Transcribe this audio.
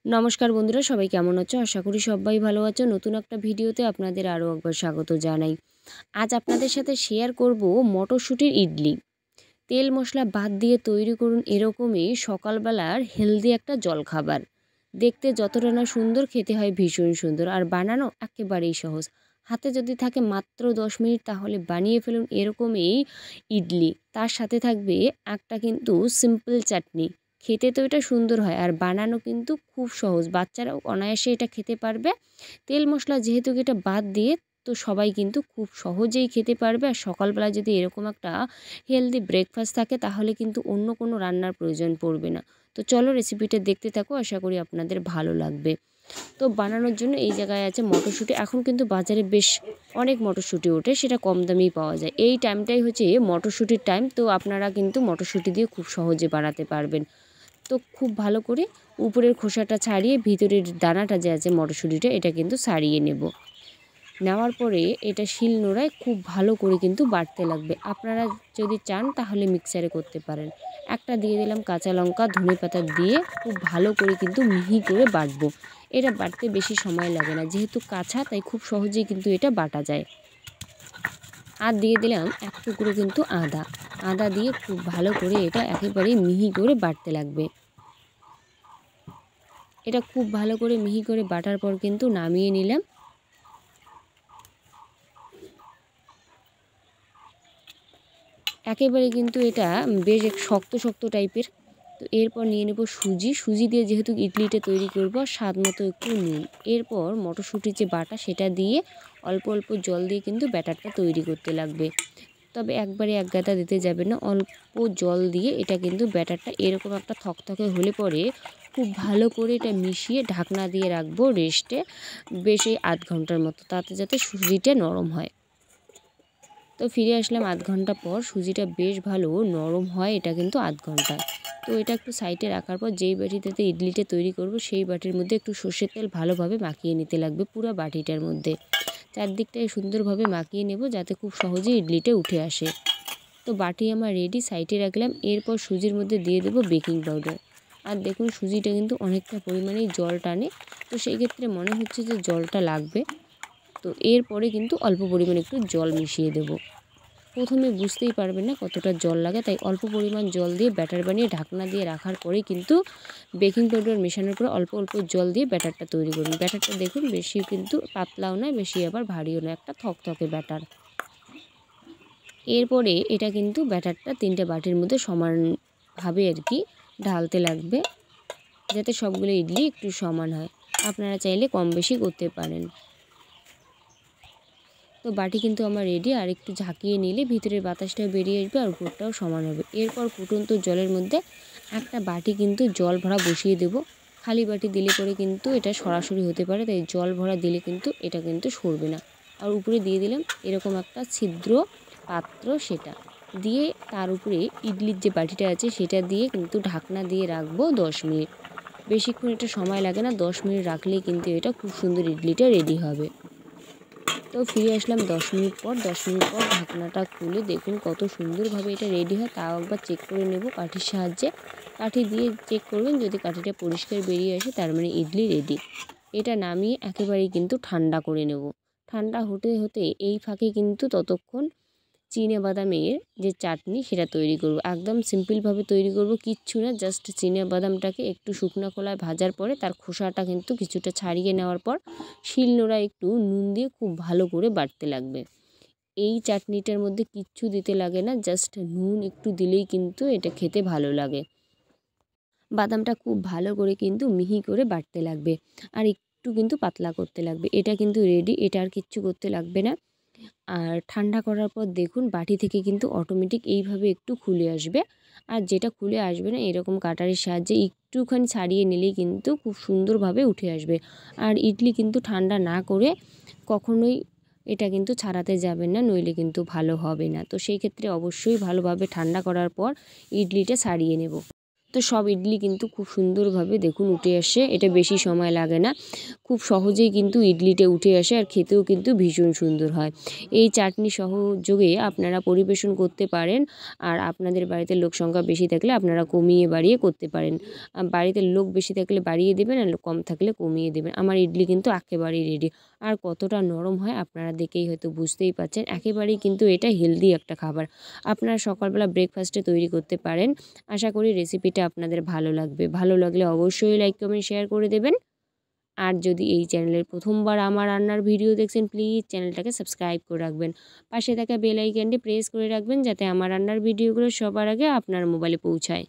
নমস্কার বন্ধুরা, সবাই কেমন আছো? আশা করি সবাই ভালো আছো। নতুন একটা ভিডিওতে আপনাদের আরও একবার স্বাগত জানাই। আজ আপনাদের সাথে শেয়ার করব মটরশুঁটির ইডলি। তেল মশলা বাদ দিয়ে তৈরি করুন এরকমই সকালবেলার হেলদি একটা জলখাবার। দেখতে যতটা না সুন্দর, খেতে হয় ভীষণ সুন্দর, আর বানানো একেবারেই সহজ। হাতে যদি থাকে মাত্র 10 মিনিট, তাহলে বানিয়ে ফেলুন এরকমই ইডলি। তার সাথে থাকবে একটা কিন্তু সিম্পল চাটনি। খেতে তো এটা সুন্দর হয়, আর বানানো কিন্তু খুব সহজ, বাচ্চারাও অনায়াসে এটা খেতে পারবে। তেল মশলা যেহেতু এটা বাদ দিয়ে, তো সবাই কিন্তু খুব সহজেই খেতে পারবে। আর সকালবেলা যদি এরকম একটা হেলদি ব্রেকফাস্ট থাকে, তাহলে কিন্তু অন্য কোনো রান্নার প্রয়োজন পড়বে না। তো চলো রেসিপিটা দেখতে থাকো, আশা করি আপনাদের ভালো লাগবে। তো বানানোর জন্য এই জায়গায় আছে মটরশুঁটি। এখন কিন্তু বাজারে বেশ অনেক মটরশুঁটি ওঠে, সেটা কম দামেই পাওয়া যায়। এই টাইমটাই হচ্ছে মটরশুঁটির টাইম, তো আপনারা কিন্তু মটরশুঁটি দিয়ে খুব সহজে বানাতে পারবেন। তো খুব ভালো করে উপরের খোসাটা ছাড়িয়ে ভিতরের দানাটা যে আছে মটরশুঁটিটা, এটা কিন্তু ছাড়িয়ে নেব। নেওয়ার পরে এটা শিল নোড়ায় খুব ভালো করে কিন্তু বাটতে লাগবে। আপনারা যদি চান তাহলে মিক্সারে করতে পারেন। একটা দিয়ে দিলাম কাঁচা লঙ্কা, ধনেপাতা দিয়ে খুব ভালো করে কিন্তু মিহি করে বাটবো। এটা বাটতে বেশি সময় লাগে না, যেহেতু কাঁচা তাই খুব সহজেই কিন্তু এটা বাটা যায়। আর দিয়ে দিলাম এক টুকরো কিন্তু আদা দিয়ে খুব ভালো করে এটা একেবারেই মিহি করে বাটতে লাগবে। এটা খুব ভালো করে মিহি করে বাটার পর কিন্তু নামিয়ে নিলাম। একেবারে কিন্তু এটা বেশ শক্ত শক্ত টাইপের। তো এরপর নিয়ে নেব সুজি দিয়ে যেহেতু ইডলিটা তৈরি করব, স্বাদ মতো একটু নুন। এরপর মটরশুঁটির যে বাটা, সেটা দিয়ে অল্প অল্প জল দিয়ে কিন্তু ব্যাটারটা তৈরি করতে লাগবে। তবে একবারে এক গাদা দিতে যাবে না, অল্প জল দিয়ে এটা কিন্তু ব্যাটারটা এরকম একটা থকথকে হলে পরে খুব ভালো করে এটা মিশিয়ে ঢাকনা দিয়ে রাখবো রেস্টে, বেশ এই আধ ঘন্টার মতো, তাতে যাতে সুজিটা নরম হয়। তো ফিরে আসলাম আধ ঘন্টা পর। সুজিটা বেশ ভালো নরম হয় এটা কিন্তু আধ ঘন্টা। তো এটা একটু সাইডে রাখার পর যেই বাটিটাতে ইডলিটা তৈরি করব, সেই বাটির মধ্যে একটু সর্ষের তেল ভালোভাবে মাখিয়ে নিতে লাগবে পুরো বাটিটার মধ্যে। চারদিকটায় সুন্দরভাবে মাখিয়ে নেব, যাতে খুব সহজে ইডলিটা উঠে আসে। তো বাটি আমার রেডি, সাইডে রাখলাম। এরপর সুজির মধ্যে দিয়ে দেবো বেকিং পাউডার। আর দেখুন সুজিটা কিন্তু অনেকটা পরিমাণেই জল টানে, তো সেই ক্ষেত্রে মনে হচ্ছে যে জলটা লাগবে। তো এরপরে কিন্তু অল্প পরিমাণে একটু জল মিশিয়ে দেব। প্রথমে বুঝতেই পারবেন না কতটা জল লাগে, তাই অল্প পরিমাণ জল দিয়ে ব্যাটার বানিয়ে ঢাকনা দিয়ে রাখার পরেই কিন্তু বেকিং পাউডার মেশানোর পরে অল্প অল্প জল দিয়ে ব্যাটারটা তৈরি করুন। ব্যাটারটা দেখুন বেশি কিন্তু পাতলাও নয়, বেশি আবার ভারীও নয়, একটা থকথকে ব্যাটার। এরপরে এটা কিন্তু ব্যাটারটা 3টে বাটির মধ্যে সমানভাবে আর কি ঢালতে লাগবে, যাতে সবগুলো ইডলি একটু সমান হয়। আপনারা চাইলে কম বেশি করতে পারেন। তো বাটি কিন্তু আমার রেডি। আর একটু ঝাঁকিয়ে নিলে ভিতরের বাতাসটাও বেরিয়ে আসবে, আর উপরটাও সমান হবে। এরপর ফুটন্ত জলের মধ্যে একটা বাটি কিন্তু জল ভরা বসিয়ে দেব। খালি বাটি দিলে পরে কিন্তু এটা সরাসরি হতে পারে, তাই জল ভরা দিলে কিন্তু এটা কিন্তু সরবে না। আর উপরে দিয়ে দিলাম এরকম একটা ছিদ্র পাত্র, সেটা দিয়ে তার উপরে ইডলির যে বাটিটা আছে সেটা দিয়ে কিন্তু ঢাকনা দিয়ে রাখবো 10 মিনিট। বেশিক্ষণ এটা সময় লাগে না, 10 মিনিট রাখলেই কিন্তু এটা খুব সুন্দর ইডলিটা রেডি হবে। তো ফিরে আসলাম 10 মিনিট পর। 10 মিনিট পর ঢাকনাটা খুলে দেখুন কত সুন্দরভাবে এটা রেডি হয়। তাও একবার চেক করে নেব কাঠির সাহায্যে। কাঠি দিয়ে চেক করবেন, যদি কাঠিটা পরিষ্কার বেরিয়ে আসে তার মানে ইডলি রেডি। এটা নামিয়ে একেবারেই কিন্তু ঠান্ডা করে নেব। ঠান্ডা হতে হতে এই ফাঁকে কিন্তু ততক্ষণ চিনেবাদামের যে চাটনি সেটা তৈরি করব। একদম সিম্পলভাবে তৈরি করব, কিচ্ছু না, জাস্ট চিনেবাদামটাকে একটু শুকনো খোলায় ভাজার পরে তার খোসাটা কিন্তু কিছুটা ছাড়িয়ে নেওয়ার পর শিলনোড়ায় একটু নুন দিয়ে খুব ভালো করে বাটতে লাগবে। এই চাটনিটার মধ্যে কিচ্ছু দিতে লাগে না, জাস্ট নুন একটু দিলেই কিন্তু এটা খেতে ভালো লাগে। বাদামটা খুব ভালো করে কিন্তু মিহি করে বাটতে লাগবে, আর একটু কিন্তু পাতলা করতে লাগবে। এটা কিন্তু রেডি, এটা আর কিচ্ছু করতে লাগবে না। আর ঠান্ডা করার পর দেখুন বাটি থেকে কিন্তু অটোমেটিক এইভাবে একটু খুলে আসবে। আর যেটা খুলে আসবে না, এরকম কাটারের সাহায্যে একটুখানি ছাড়িয়ে নিলেই কিন্তু খুব সুন্দরভাবে উঠে আসবে। আর ইডলি কিন্তু ঠান্ডা না করে কখনোই এটা কিন্তু ছাড়াতে যাবেন না, নইলে কিন্তু ভালো হবে না। তো সেই ক্ষেত্রে অবশ্যই ভালোভাবে ঠান্ডা করার পর ইডলিটা ছাড়িয়ে নেব। তো সব ইডলি কিন্তু খুব সুন্দরভাবে দেখুন উঠে আসে, এটা বেশি সময় লাগে না, খুব সহজেই কিন্তু ইডলিটা উঠে আসে আর খেতেও কিন্তু ভীষণ সুন্দর হয়। এই চাটনি সহযোগে আপনারা পরিবেশন করতে পারেন। আর আপনাদের বাড়িতে লোক সংখ্যা বেশি থাকলে আপনারা কমিয়ে বাড়িয়ে করতে পারেন। বাড়িতে লোক বেশি থাকলে বাড়িয়ে দেবেন আর কম থাকলে কমিয়ে দেবেন। আমার ইডলি কিন্তু একেবারেই রেডি। আর কতটা নরম হয় আপনারা দেখেই হয়তো বুঝতেই পারছেন। একেবারেই কিন্তু এটা হেলদি একটা খাবার, আপনারা সকালবেলা ব্রেকফাস্টে তৈরি করতে পারেন। আশা করি রেসিপিটা আপনাদের ভালো লাগবে। ভালো লাগলে অবশ্যই লাইক কমেন্ট শেয়ার করে দেবেন। আর যদি এই চ্যানেলের প্রথমবার আমার রান্নার ভিডিও দেখছেন, প্লিজ চ্যানেলটাকে সাবস্ক্রাইব করে রাখবেন। পাশে থাকা বেল আইকনটি প্রেস করে রাখবেন যাতে আমার রান্নার ভিডিওগুলো সবার আগে আপনার মোবাইলে পৌঁছায়।